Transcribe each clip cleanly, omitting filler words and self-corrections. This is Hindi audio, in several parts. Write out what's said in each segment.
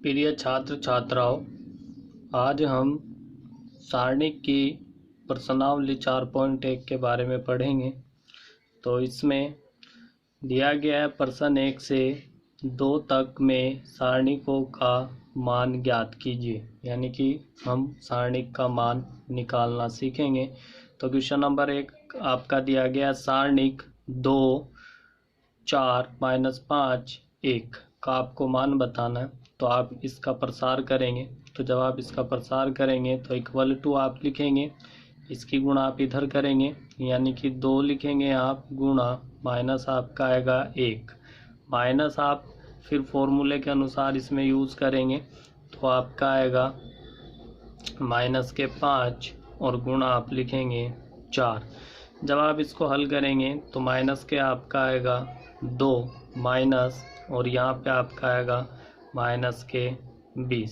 प्रिय छात्र छात्राओं, आज हम सारणिक की प्रश्नावली 4.1 के बारे में पढ़ेंगे। तो इसमें दिया गया है प्रश्न 1 से 2 तक में सारणिकों का मान ज्ञात कीजिए, यानी कि हम सारणिक का मान निकालना सीखेंगे। तो क्वेश्चन नंबर 1 आपका दिया गया सारणिक 2 4 -5 1 का आपको मान बताना है। तो आप इसका प्रसार करेंगे। तो जब आप इसका प्रसार करेंगे तो इक्वल टू आप लिखेंगे, इसकी गुणा आप इधर करेंगे, यानी कि 2 लिखेंगे आप, गुणा माइनस आपका आएगा 1, माइनस आप फिर फॉर्मूले के अनुसार इसमें यूज़ करेंगे तो आपका आएगा माइनस के 5 और गुणा आप लिखेंगे 4। जब आप इसको हल करेंगे तो माइनस के आपका आएगा 2 माइनस और यहाँ पे आपका आएगा माइनस के 20।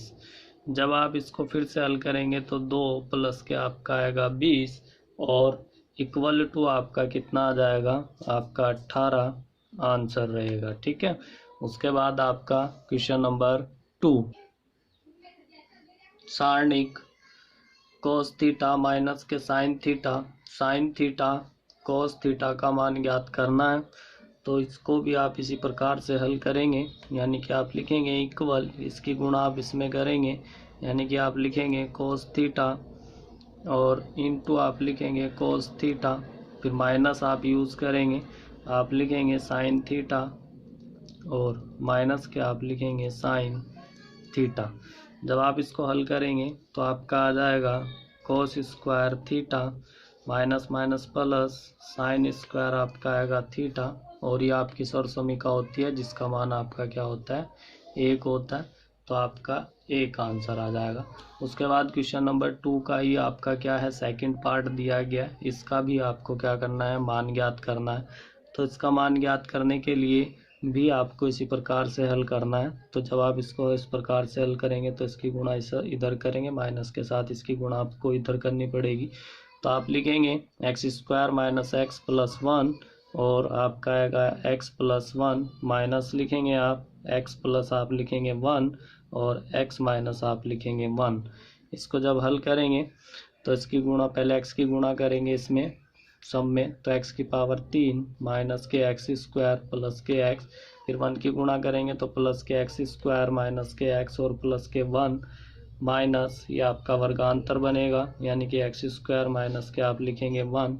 जब आप इसको फिर से हल करेंगे तो 2 प्लस के आपका आएगा 20 और इक्वल टू आपका कितना आ जाएगा, आपका 18 आंसर रहेगा। ठीक है। उसके बाद आपका क्वेश्चन नंबर 2 सारणिक कोस थीटा माइनस के साइन थीटा कोस थीटा का मान ज्ञात करना है। तो इसको भी आप इसी प्रकार से हल करेंगे, यानी कि आप लिखेंगे इक्वल, इसकी गुणा आप इसमें करेंगे, यानी कि आप लिखेंगे कोस थीटा और इनटू आप लिखेंगे कोस थीटा, फिर माइनस आप यूज़ करेंगे, आप लिखेंगे साइन थीटा और माइनस के आप लिखेंगे साइन थीटा। जब आप इसको हल करेंगे तो आपका आ जाएगा cos square theta minus minus plus sine square आपका आएगा थीटा, और ये आपकी सरसमीका होती है जिसका मान आपका क्या होता है, 1 होता है। तो आपका 1 आंसर आ जाएगा। उसके बाद क्वेश्चन नंबर 2 का ही आपका क्या है, सेकंड पार्ट दिया गया है, इसका भी आपको क्या करना है, मान ज्ञात करना है। तो इसका मान ज्ञात करने के लिए भी आपको इसी प्रकार से हल करना है। तो जब आप इसको इस प्रकार से हल करेंगे तो इसकी गुणा इधर करेंगे, माइनस के साथ इसकी गुणा आपको इधर करनी पड़ेगी। तो आप लिखेंगे x square minus x plus 1 और आपका आएगा x प्लस 1, माइनस लिखेंगे आप x प्लस आप लिखेंगे 1 और x माइनस आप लिखेंगे 1। इसको जब हल करेंगे तो इसकी गुणा, पहले x की गुणा करेंगे इसमें सब में, तो x की पावर 3 माइनस के एक्स स्क्वायर प्लस के x, फिर 1 की गुणा करेंगे तो प्लस के एक्स स्क्वायर माइनस के x और प्लस के 1 माइनस, ये आपका वर्गांतर बनेगा, यानी कि एक्स स्क्वायर माइनस के आप लिखेंगे 1,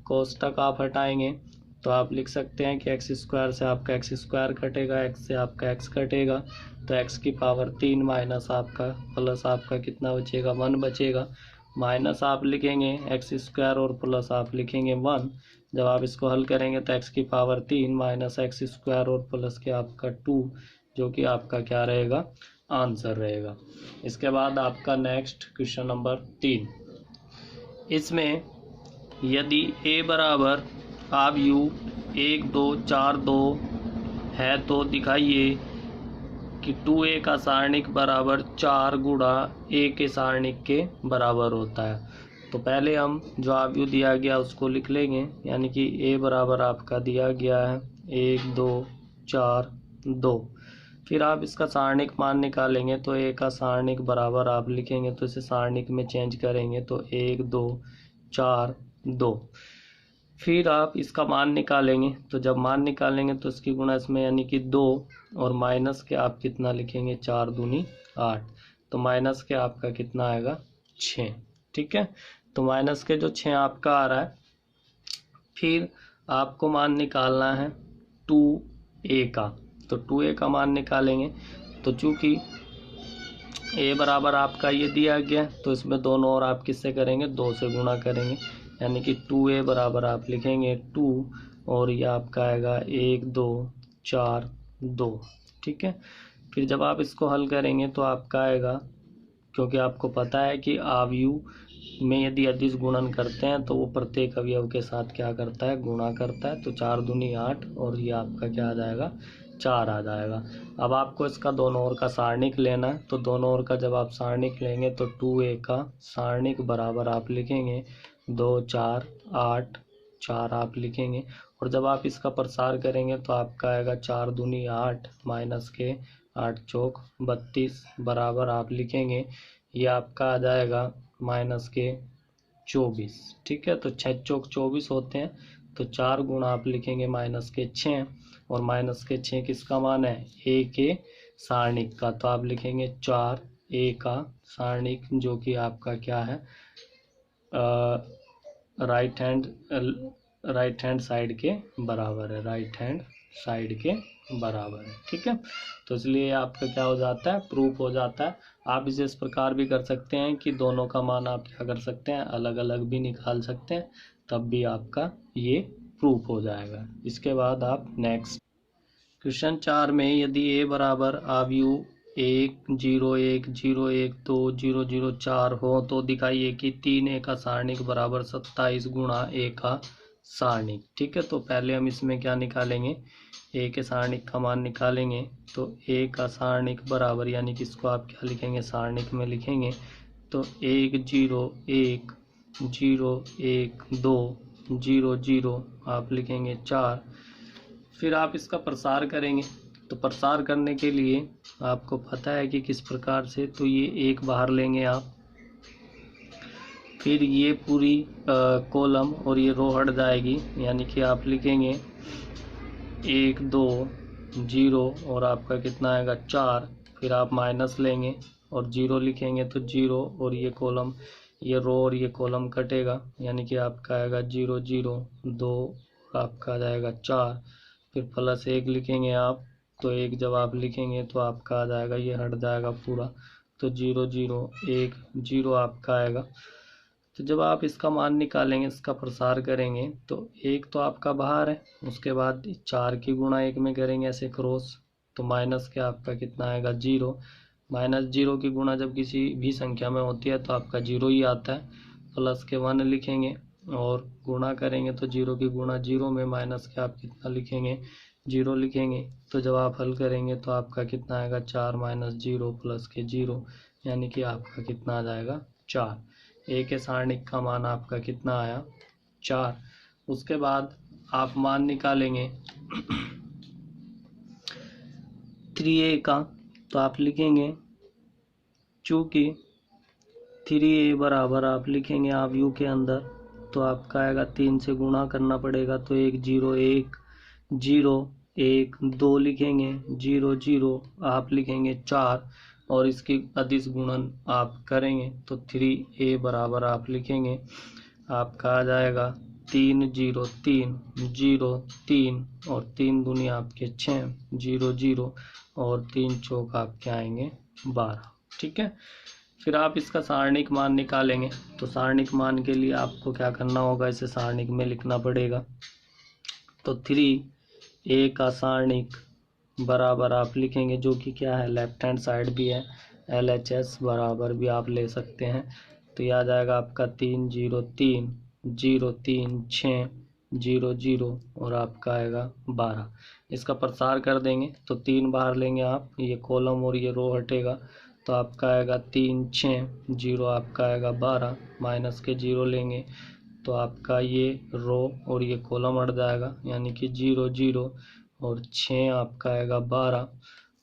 कोष्टक आप हटाएंगे तो आप लिख सकते हैं कि एक्स स्क्वायर से आपका एक्स स्क्वायर कटेगा, एक्स से आपका एक्स कटेगा, तो एक्स की पावर 3 माइनस आपका प्लस आपका कितना बचेगा, 1 बचेगा, माइनस आप लिखेंगे एक्स स्क्वायर और प्लस आप लिखेंगे 1। जब आप इसको हल करेंगे तो एक्स की पावर 3 माइनस एक्स स्क्वायर और प्लस के आपका 2, जो कि आपका क्या रहेगा, आंसर रहेगा। इसके बाद आपका नेक्स्ट क्वेश्चन नंबर 3, इसमें यदि a बराबर आप u 1 2 4 2 है तो दिखाइए कि 2a का सारणिक बराबर 4 गुणा a के सारणिक के बराबर होता है। तो पहले हम जो आयु दिया गया उसको लिख लेंगे, यानी कि a बराबर आपका दिया गया है 1 2 4 2। फिर आप इसका सारणिक मान निकालेंगे तो a का सारणिक बराबर आप लिखेंगे, तो इसे सारणिक में चेंज करेंगे तो 1 2 4 2। फिर आप इसका मान निकालेंगे, तो जब मान निकालेंगे तो इसकी गुणा इसमें, यानी कि 2 और माइनस के आप कितना लिखेंगे, 4 दूनी 8, तो माइनस के आपका कितना आएगा 6। ठीक है। तो माइनस के जो 6 आपका आ रहा है, फिर आपको मान निकालना है 2a का, तो 2a का मान निकालेंगे। तो चूँकि a बराबर आपका ये दिया गया तो इसमें दोनों और आप किससे करेंगे, 2 से गुणा करेंगे, यानी कि 2a बराबर आप लिखेंगे 2 और ये आपका आएगा 1 2 4 2। ठीक है। फिर जब आप इसको हल करेंगे तो आपका आएगा, क्योंकि आपको पता है कि अवयव में यदि अदिश गुणन करते हैं तो वो प्रत्येक अवयव के साथ क्या करता है, गुणा करता है। तो 4 दूनी 8 और ये आपका क्या आ जाएगा, 4 आ जाएगा। अब आपको इसका दोनों ओर का सारणिक लेना है, तो दोनों ओर का जब आप सारणिक लेंगे तो 2a का सारणिक बराबर आप लिखेंगे 2 4 8 4 आप लिखेंगे, और जब आप इसका प्रसार करेंगे तो आपका आएगा 4 दूनी 8 माइनस के 8 चौक 32 बराबर आप लिखेंगे, ये आपका आ जाएगा -24। ठीक है, तो 6 चौक 24 होते हैं, तो 4 गुणा आप लिखेंगे -6, और -6 किसका मान है, ए के सारणिक का, तो आप लिखेंगे 4 ए का सारणिक, जो कि आपका क्या है, राइट हैंड साइड के बराबर है, राइट हैंड साइड के बराबर है। ठीक है, तो इसलिए आपका क्या हो जाता है, प्रूफ हो जाता है। आप इसे इस प्रकार भी कर सकते हैं कि दोनों का मान आप क्या कर सकते हैं, अलग अलग भी निकाल सकते हैं, तब भी आपका ये प्रूफ हो जाएगा। इसके बाद आप नेक्स्ट क्वेश्चन 4 में, यदि ए बराबर आव्यूह 1 0 1 0 1 2 0 0 4 हो तो दिखाइए कि 3 ए का सारणिक बराबर 27 गुणा ए का सारणिक। ठीक है, तो पहले हम इसमें क्या निकालेंगे, ए के सारणिक का मान निकालेंगे। तो ए का सारणिक बराबर, यानी कि इसको आप क्या लिखेंगे, सारणिक में लिखेंगे, तो 1 0 1 0 1 2 0 0 आप लिखेंगे 4। फिर आप इसका प्रसार करेंगे, तो प्रसार करने के लिए आपको पता है कि किस प्रकार से, तो ये एक बाहर लेंगे आप, फिर ये पूरी कॉलम और ये रो हट जाएगी, यानी कि आप लिखेंगे 1 2 0 और आपका कितना आएगा 4, फिर आप माइनस लेंगे और 0 लिखेंगे, तो 0 और ये कॉलम, ये रो और ये कॉलम कटेगा, यानी कि आपका आएगा 0 0 2, आपका आ जाएगा 4, फिर +1 लिखेंगे आप, तो 1 जब आप लिखेंगे तो आपका आ जाएगा, ये हट जाएगा पूरा, तो 0 0 1 0 आपका आएगा। तो जब आप इसका मान निकालेंगे, इसका प्रसार करेंगे, तो 1 तो आपका बाहर है, उसके बाद 4 की गुणा 1 में करेंगे ऐसे क्रॉस, तो माइनस के आपका कितना आएगा 0, -0 की गुणा जब किसी भी संख्या में होती है तो आपका 0 ही आता है, प्लस के 1 लिखेंगे और गुणा करेंगे, तो 0 की गुणा 0 में माइनस के आप कितना लिखेंगे 0 लिखेंगे, तो जब आप हल करेंगे तो आपका कितना आएगा 4 - 0 प्लस के 0, यानी कि आपका कितना आ जाएगा 4। ए के सारणिक का मान आपका कितना आया 4। उसके बाद आप मान निकालेंगे 3a का, तो आप लिखेंगे, चूँकि 3a बराबर आप लिखेंगे आव्यूह के अंदर, तो आपका आएगा 3 से गुणा करना पड़ेगा, तो 1 0 1 0 1 2 लिखेंगे, 0 0 आप लिखेंगे 4 और इसकी अदिश गुणन आप करेंगे, तो 3a बराबर आप लिखेंगे, आपका आ जाएगा 3 0 3 0 3 और 3 दूनी आपके 6 0 0 और 3 चौक आपके आएंगे 12। ठीक है, फिर आप इसका सारणिक मान निकालेंगे, तो सारणिक मान के लिए आपको क्या करना होगा, इसे सारणिक में लिखना पड़ेगा, तो 3a का सारणिक बराबर आप लिखेंगे, जो कि क्या है, लेफ्ट हैंड साइड भी है, LHS बराबर भी आप ले सकते हैं, तो यह आ जाएगा आपका 3 0 3 0 3 6 0 0 और आपका आएगा 12। इसका प्रसार कर देंगे, तो 3 बाहर लेंगे आप, ये कॉलम और ये रो हटेगा, तो आपका आएगा 3 6 0 आपका आएगा 12, माइनस के 0 लेंगे, तो आपका ये रो और ये कॉलम हट जाएगा, यानी कि 0 0 और 6 आपका आएगा 12।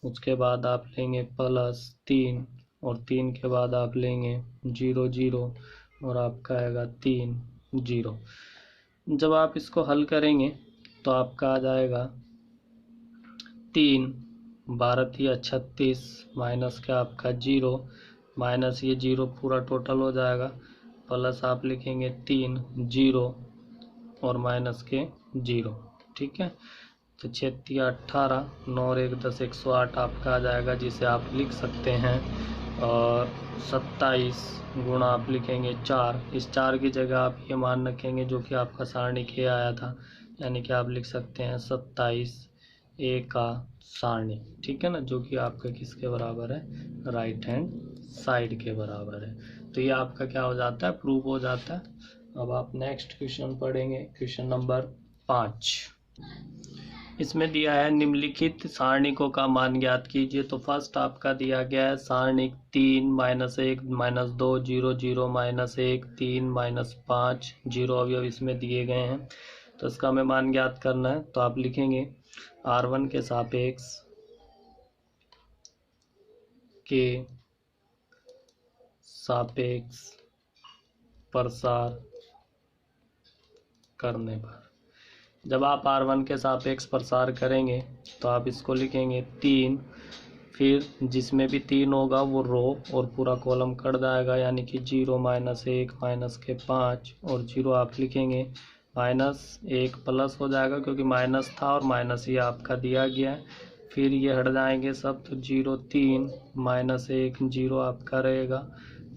उसके बाद आप लेंगे +3 और 3 के बाद आप लेंगे 0 0 और आपका आएगा 3 0। जब आप इसको हल करेंगे तो आपका आ जाएगा 3 12 36 माइनस का आपका 0 माइनस ये 0 पूरा टोटल हो जाएगा, प्लस आप लिखेंगे 3 0 और माइनस के 0। ठीक है, तो 6 18 9 और 1 10 108 आपका आ जाएगा, जिसे आप लिख सकते हैं और 27 गुणा आप लिखेंगे 4। इस 4 की जगह आप ये मान रखेंगे जो कि आपका सारणिक ए आया था, यानी कि आप लिख सकते हैं 27 ए का सारणिक। ठीक है ना, जो कि आपका किसके बराबर है, राइट हैंड साइड के बराबर है। तो ये आपका क्या हो जाता है, प्रूफ हो जाता है। अब आप नेक्स्ट क्वेश्चन पढ़ेंगे, क्वेश्चन नंबर 5। इसमें दिया है निम्नलिखित सारणिकों का मान ज्ञात कीजिए। तो फर्स्ट आपका दिया गया है सारणिक 3 -1 -2 0 0 -1 3 -5 0 अवयव इसमें दिए गए हैं, तो इसका हमें मान ज्ञात करना है। तो आप लिखेंगे R1 के सापेक्ष के सापेक्ष प्रसार करने पर। जब आप R1 के सापेक्ष प्रसार करेंगे तो आप इसको लिखेंगे 3, फिर जिसमें भी 3 होगा वो रो और पूरा कॉलम कट जाएगा, यानी कि 0 -1 -5 और 0 आप लिखेंगे, -1 प्लस हो जाएगा क्योंकि माइनस था और माइनस ये आपका दिया गया है। फिर ये हट जाएंगे सब, तो 0 3 -1 0 आपका रहेगा।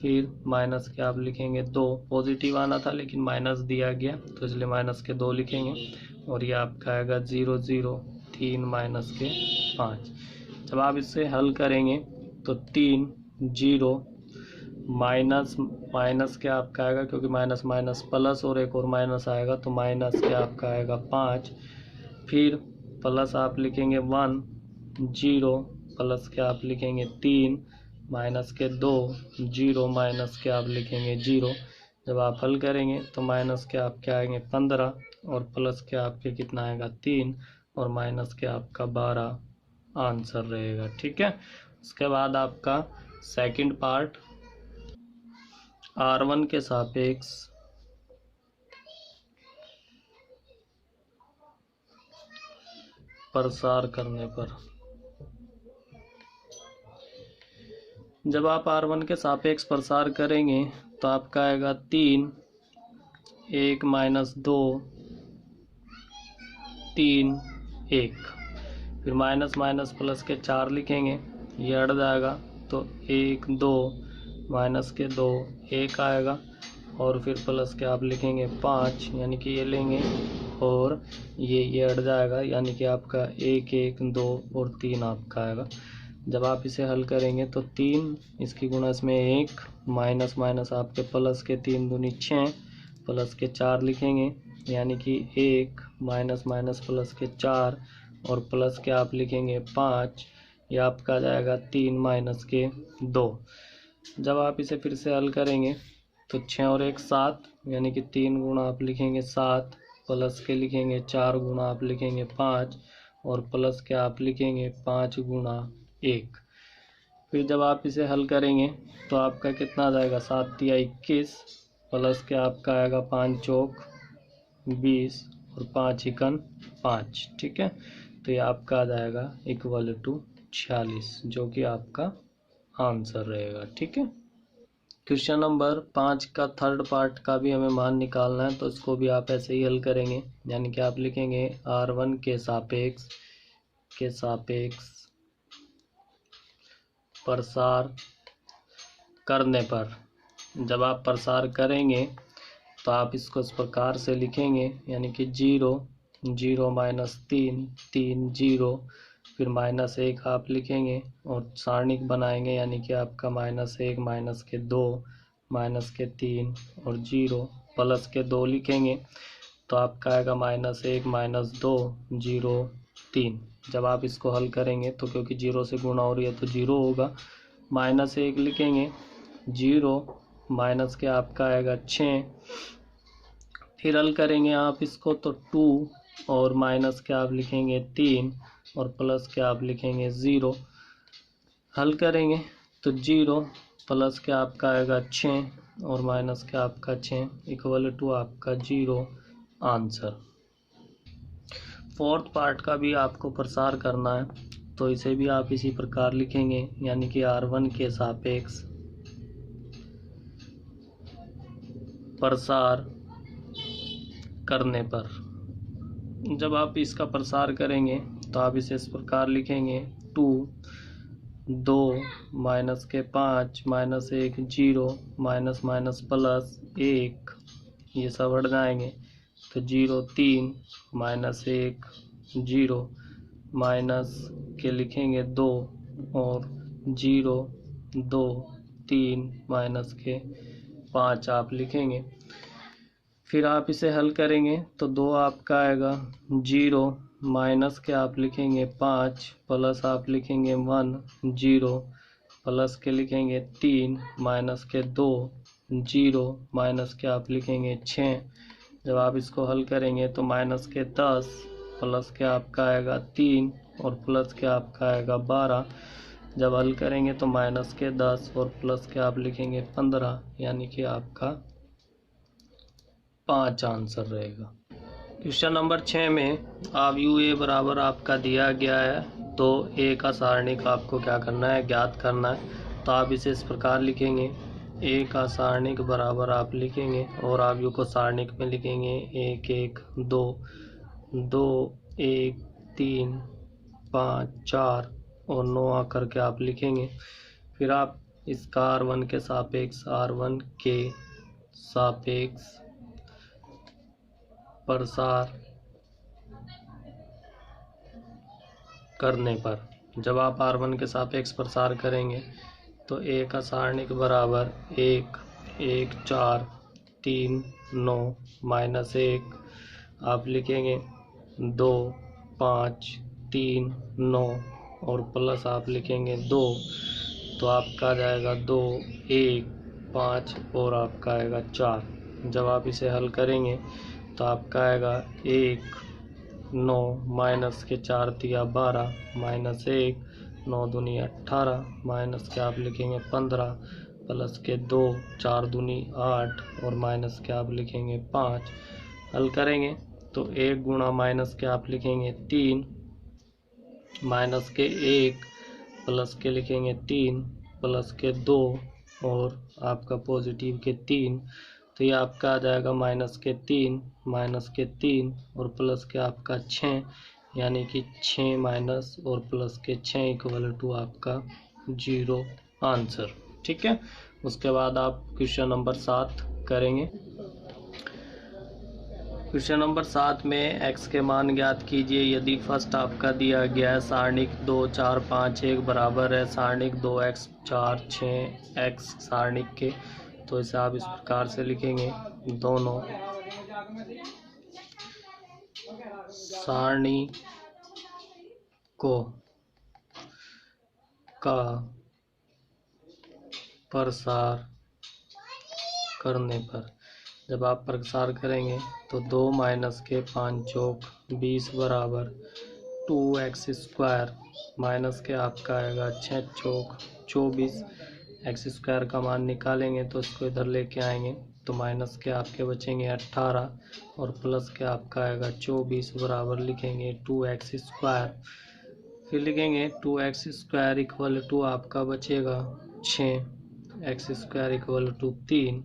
फिर माइनस के आप लिखेंगे 2, पॉजिटिव आना था लेकिन माइनस दिया गया तो इसलिए माइनस के 2 लिखेंगे और ये आपका आएगा 0 0 3 -5। जब आप इससे हल करेंगे तो 3 0 माइनस के आपका आएगा क्योंकि माइनस माइनस प्लस और एक और माइनस आएगा तो माइनस के आपका आएगा 5। फिर प्लस आप लिखेंगे 1 0 प्लस के आप लिखेंगे 3 माइनस के 2 0 माइनस के आप लिखेंगे 0। जब आप हल करेंगे तो माइनस के आपके आएंगे 15 और प्लस के आपके कितना आएगा 3 और माइनस के आपका 12 आंसर रहेगा। ठीक है। उसके बाद आपका सेकंड पार्ट, R1 के सापेक्ष प्रसार करने पर। जब आप R1 के सापेक्ष प्रसार करेंगे तो आपका आएगा 3 1 -2 3 1, फिर माइनस माइनस प्लस के 4 लिखेंगे, ये हट जाएगा तो 1 2 माइनस के 2 1 आएगा और फिर प्लस के आप लिखेंगे 5, यानी कि ये लेंगे और ये हट जाएगा, यानी कि आपका 1 1 2 और 3 आपका आएगा। जब आप इसे हल करेंगे तो 3 इसकी गुणज में 1 माइनस माइनस आपके प्लस के 3 दूनी 6 प्लस के 4 लिखेंगे, यानी कि 1 माइनस माइनस प्लस के 4 और प्लस के आप लिखेंगे 5, यह आपका आ जाएगा 3 माइनस के 2। जब आप इसे फिर से हल करेंगे तो 6 और 1 7, यानी कि 3 गुणा आप लिखेंगे 7 प्लस के लिखेंगे 4 गुणा आप लिखेंगे 5 और प्लस के आप लिखेंगे 5 गुणा 1। फिर जब आप इसे हल करेंगे तो आपका कितना आ जाएगा 7 तिया 21 प्लस के आपका आएगा 5 चौक 20 और 5 एकन 5। ठीक है, तो ये आपका आ जाएगा =46, जो कि आपका आंसर रहेगा। ठीक है। क्वेश्चन नंबर 5 का थर्ड पार्ट का भी हमें मान निकालना है, तो इसको भी आप ऐसे ही हल करेंगे, यानी कि आप लिखेंगे R1 के सापेक्ष प्रसार करने पर। जब आप प्रसार करेंगे तो आप इसको इस प्रकार से लिखेंगे, यानी कि 0 0 -3 3 0, फिर -1 आप लिखेंगे और सारणिक बनाएंगे, यानी कि आपका -1 माइनस के 2 माइनस के 3 और 0 प्लस के 2 लिखेंगे तो आपका आएगा -1 -2 0 3। जब आप इसको हल करेंगे तो क्योंकि 0 से गुणा हो रही है तो 0 होगा, -1 लिखेंगे, 0 माइनस के आपका आएगा 6, फिर हल करेंगे आप इसको तो 2 और माइनस के आप लिखेंगे 3 और प्लस के आप लिखेंगे 0। हल करेंगे तो 0 प्लस के आपका आएगा 6 और माइनस के आपका 6 = आपका 0 आंसर। फोर्थ पार्ट का भी आपको प्रसार करना है, तो इसे भी आप इसी प्रकार लिखेंगे, यानी कि R1 के सापेक्ष प्रसार करने पर। जब आप इसका प्रसार करेंगे तो आप इसे इस प्रकार लिखेंगे 2 2 माइनस के 5 -1 0 माइनस माइनस प्लस 1, ये सब हट जाएंगे तो 0 3 -1 0 माइनस के लिखेंगे 2 और 0 2 3 माइनस के 5 आप लिखेंगे। फिर आप इसे हल करेंगे तो 2 आपका आएगा, 0 माइनस के आप लिखेंगे 5 प्लस आप लिखेंगे 1 0 प्लस के लिखेंगे 3 माइनस के 2 0 माइनस के आप लिखेंगे 6। जब आप इसको हल करेंगे तो माइनस के 10 प्लस के आपका आएगा 3 और प्लस के आपका आएगा 12। जब हल करेंगे तो माइनस के 10 और प्लस के आप लिखेंगे 15, यानी कि आपका 5 आंसर रहेगा। क्वेश्चन नंबर 6 में आप UA बराबर आपका दिया गया है, तो A का सारणिक आपको क्या करना है, ज्ञात करना है। तो आप इसे इस प्रकार लिखेंगे, A का सारणिक बराबर आप लिखेंगे और आप यू को सारणिक में लिखेंगे 1 1 2 2 1 3 5 4 और 9 आकर के आप लिखेंगे। फिर आप इसका R1 के सापेक्ष R1 के सापेक्ष प्रसार करने पर, जब आप R1 के सापेक्ष प्रसार करेंगे तो A का सारणिक बराबर 1 1 4 3 9 माइनस 1 आप लिखेंगे 2 5 3 9 और प्लस आप लिखेंगे 2, तो आपका आ जाएगा 2 1 5 और आपका आएगा 4। जब आप इसे हल करेंगे तो आपका आएगा 1 9 माइनस के 4 तिया 12 माइनस 1 9 दूनी 18 माइनस के आप लिखेंगे 15 प्लस के 2 4 दूनी 8 और माइनस के आप लिखेंगे 5। हल करेंगे तो 1 गुणा माइनस के आप लिखेंगे 3 माइनस के 1 प्लस के लिखेंगे 3 प्लस के 2 और आपका पॉजिटिव के 3, तो ये आपका आ जाएगा माइनस के 3 और प्लस के आपका 6, यानी कि 6 माइनस और प्लस के 6 इक्वल टू आपका 0 आंसर। ठीक है, उसके बाद आप क्वेश्चन नंबर 7 करेंगे। क्वेश्चन नंबर 7 में x के मान ज्ञात कीजिए यदि फर्स्ट आपका दिया गया है सारणिक 2 4 5 1 बराबर है सारणिक 2x 4 6 x सारणिक के, तो इसे आप इस प्रकार से लिखेंगे, दोनों सारणिकों का प्रसार करने पर, जब आप प्रसार करेंगे तो 2 माइनस के 5 चौक 20 बराबर 2x स्क्वायर माइनस के आपका आएगा 6 चौक 24, x स्क्वायर का मान निकालेंगे तो इसको इधर लेके आएंगे तो माइनस के आपके बचेंगे 18 और प्लस के आपका आएगा 24 बराबर लिखेंगे 2x स्क्वायर, फिर लिखेंगे 2x स्क्वायर इक्वल टू आपका बचेगा 6, x स्क्वायर इक्वल टू 3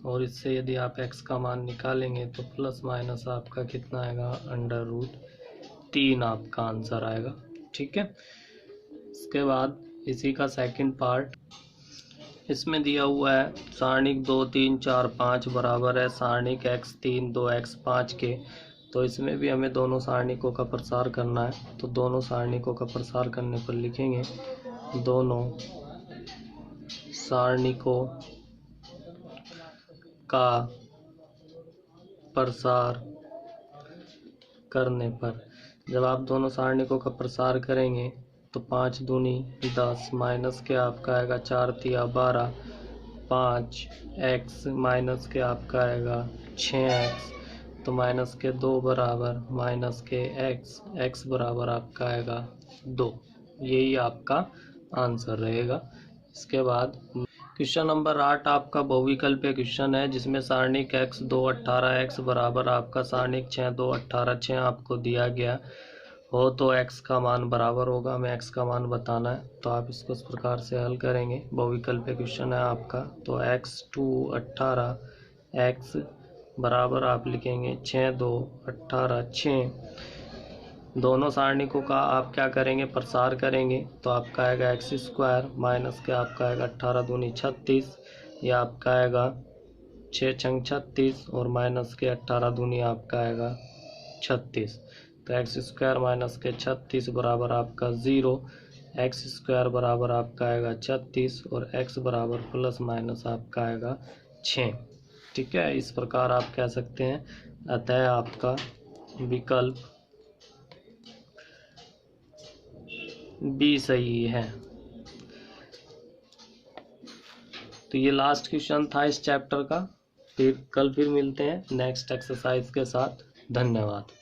और इससे यदि आप x का मान निकालेंगे तो प्लस माइनस आपका कितना आएगा √3 आपका आंसर आएगा। ठीक है, इसके बाद इसी का सेकंड पार्ट, इसमें दिया हुआ है सारणिक 2 3 4 5 बराबर है सारणिक x 3 2 x 5 के, तो इसमें भी हमें दोनों सारणिकों का प्रसार करना है। तो दोनों सारणिकों का प्रसार करने पर लिखेंगे, दोनों सारणिकों का प्रसार करने पर, जब आप दोनों सारणिकों का प्रसार करेंगे तो 5 दूनी 10 माइनस के आपका आएगा 4 तिया 12 5x माइनस के आपका आएगा 6x, तो माइनस के 2 बराबर माइनस के x बराबर आपका आएगा 2, यही आपका आंसर रहेगा। इसके बाद क्वेश्चन नंबर 8 आपका बहुविकल्पीय क्वेश्चन है जिसमें सारणिक x 2 18 x बराबर आपका सारणिक 6 2 18 6 आपको दिया गया हो तो x का मान बराबर होगा, हमें x का मान बताना है। तो आप इसको इस प्रकार से हल करेंगे, बहुविकल्पीय क्वेश्चन है आपका, तो x 2 18 x बराबर आप लिखेंगे 6 2 18 6, दोनों सारणिकों का आप क्या करेंगे, प्रसार करेंगे तो आपका आएगा x स्क्वायर माइनस के आपका आएगा 18 दूनी 36, या आपका आएगा 6 छंग 36 और माइनस के 18 दूनी आपका आएगा 36, तो x स्क्वायर माइनस के 36 बराबर आपका 0, x स्क्वायर बराबर आपका आएगा 36 और x बराबर प्लस माइनस आपका आएगा 6। ठीक है, इस प्रकार आप कह सकते हैं, अतः आपका विकल्प बी सही है। तो ये लास्ट क्वेश्चन था इस चैप्टर का, फिर कल फिर मिलते हैं नेक्स्ट एक्सरसाइज के साथ। धन्यवाद।